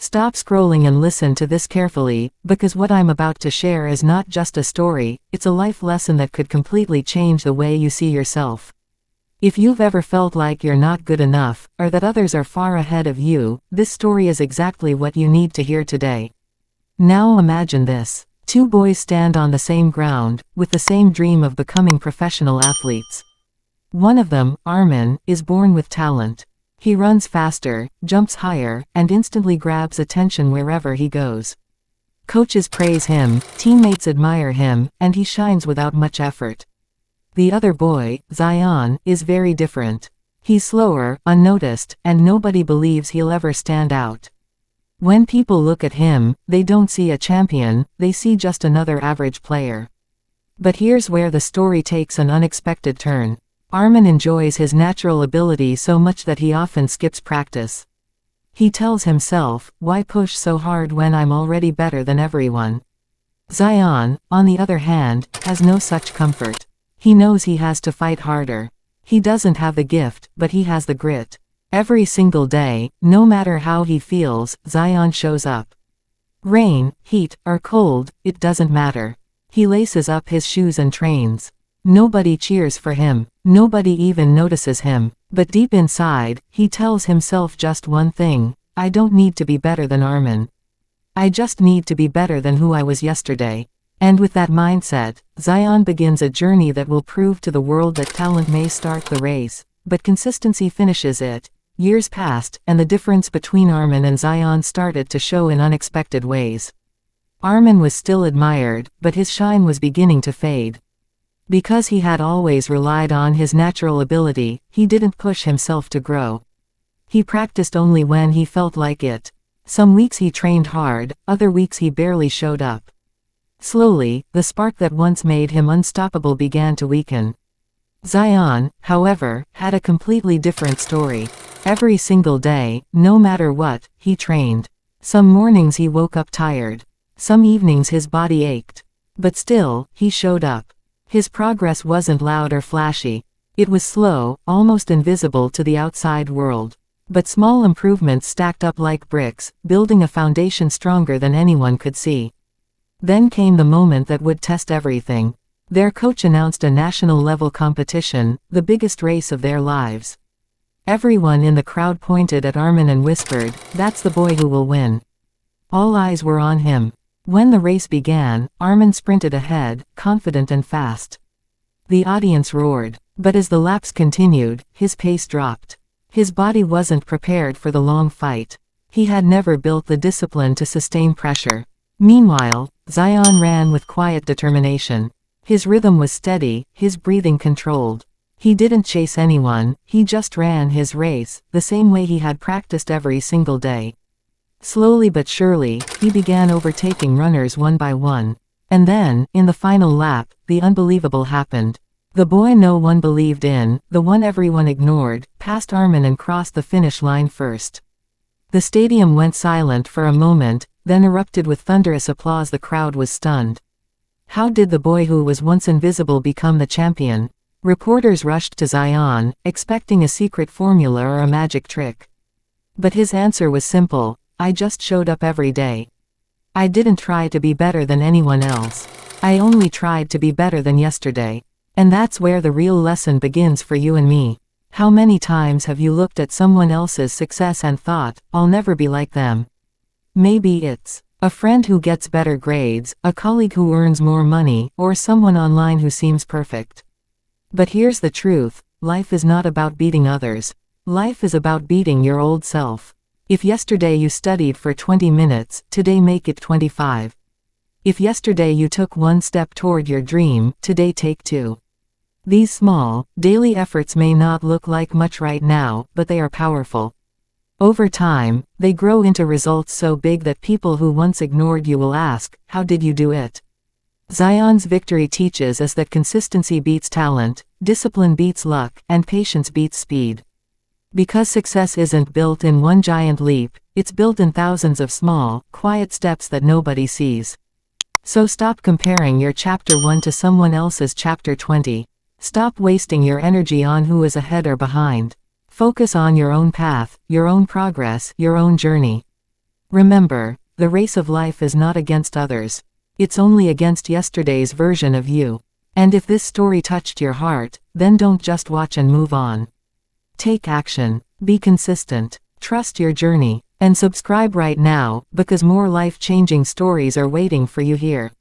Stop scrolling and listen to this carefully, because what I'm about to share is not just a story, it's a life lesson that could completely change the way you see yourself. If you've ever felt like you're not good enough, or that others are far ahead of you, this story is exactly what you need to hear today. Now imagine this. Two boys stand on the same ground, with the same dream of becoming professional athletes. One of them, Armin, is born with talent. He runs faster, jumps higher, and instantly grabs attention wherever he goes. Coaches praise him, teammates admire him, and he shines without much effort. The other boy, Zion, is very different. He's slower, unnoticed, and nobody believes he'll ever stand out. When people look at him, they don't see a champion, they see just another average player. But here's where the story takes an unexpected turn. Armin enjoys his natural ability so much that he often skips practice. He tells himself, "Why push so hard when I'm already better than everyone?" Zion, on the other hand, has no such comfort. He knows he has to fight harder. He doesn't have the gift, but he has the grit. Every single day, no matter how he feels, Zion shows up. Rain, heat, or cold, it doesn't matter. He laces up his shoes and trains. Nobody cheers for him, nobody even notices him, but deep inside, he tells himself just one thing: I don't need to be better than Armin. I just need to be better than who I was yesterday. And with that mindset, Zion begins a journey that will prove to the world that talent may start the race, but consistency finishes it. Years passed, and the difference between Armin and Zion started to show in unexpected ways. Armin was still admired, but his shine was beginning to fade. Because he had always relied on his natural ability, he didn't push himself to grow. He practiced only when he felt like it. Some weeks he trained hard, other weeks he barely showed up. Slowly, the spark that once made him unstoppable began to weaken. Zion, however, had a completely different story. Every single day, no matter what, he trained. Some mornings he woke up tired. Some evenings his body ached. But still, he showed up. His progress wasn't loud or flashy. It was slow, almost invisible to the outside world. But small improvements stacked up like bricks, building a foundation stronger than anyone could see. Then came the moment that would test everything. Their coach announced a national-level competition, the biggest race of their lives. Everyone in the crowd pointed at Armin and whispered, "That's the boy who will win." All eyes were on him. When the race began, Armin sprinted ahead, confident and fast. The audience roared, but as the laps continued, his pace dropped. His body wasn't prepared for the long fight. He had never built the discipline to sustain pressure. Meanwhile, Zion ran with quiet determination. His rhythm was steady, his breathing controlled. He didn't chase anyone, he just ran his race, the same way he had practiced every single day. Slowly but surely, he began overtaking runners one by one. And then, in the final lap, the unbelievable happened. The boy no one believed in, the one everyone ignored, passed Armin and crossed the finish line first. The stadium went silent for a moment, then erupted with thunderous applause. The crowd was stunned. How did the boy who was once invisible become the champion? Reporters rushed to Zion, expecting a secret formula or a magic trick. But his answer was simple: "I just showed up every day. I didn't try to be better than anyone else. I only tried to be better than yesterday." And that's where the real lesson begins for you and me. How many times have you looked at someone else's success and thought, "I'll never be like them"? Maybe it's a friend who gets better grades, a colleague who earns more money, or someone online who seems perfect. But here's the truth: life is not about beating others. Life is about beating your old self. If yesterday you studied for 20 minutes, today make it 25. If yesterday you took one step toward your dream, today take two. These small, daily efforts may not look like much right now, but they are powerful. Over time, they grow into results so big that people who once ignored you will ask, "How did you do it?" Zion's victory teaches us that consistency beats talent, discipline beats luck, and patience beats speed. Because success isn't built in one giant leap, it's built in thousands of small, quiet steps that nobody sees. So stop comparing your chapter 1 to someone else's chapter 20. Stop wasting your energy on who is ahead or behind. Focus on your own path, your own progress, your own journey. Remember, the race of life is not against others. It's only against yesterday's version of you. And if this story touched your heart, then don't just watch and move on. Take action, be consistent, trust your journey, and subscribe right now, because more life-changing stories are waiting for you here.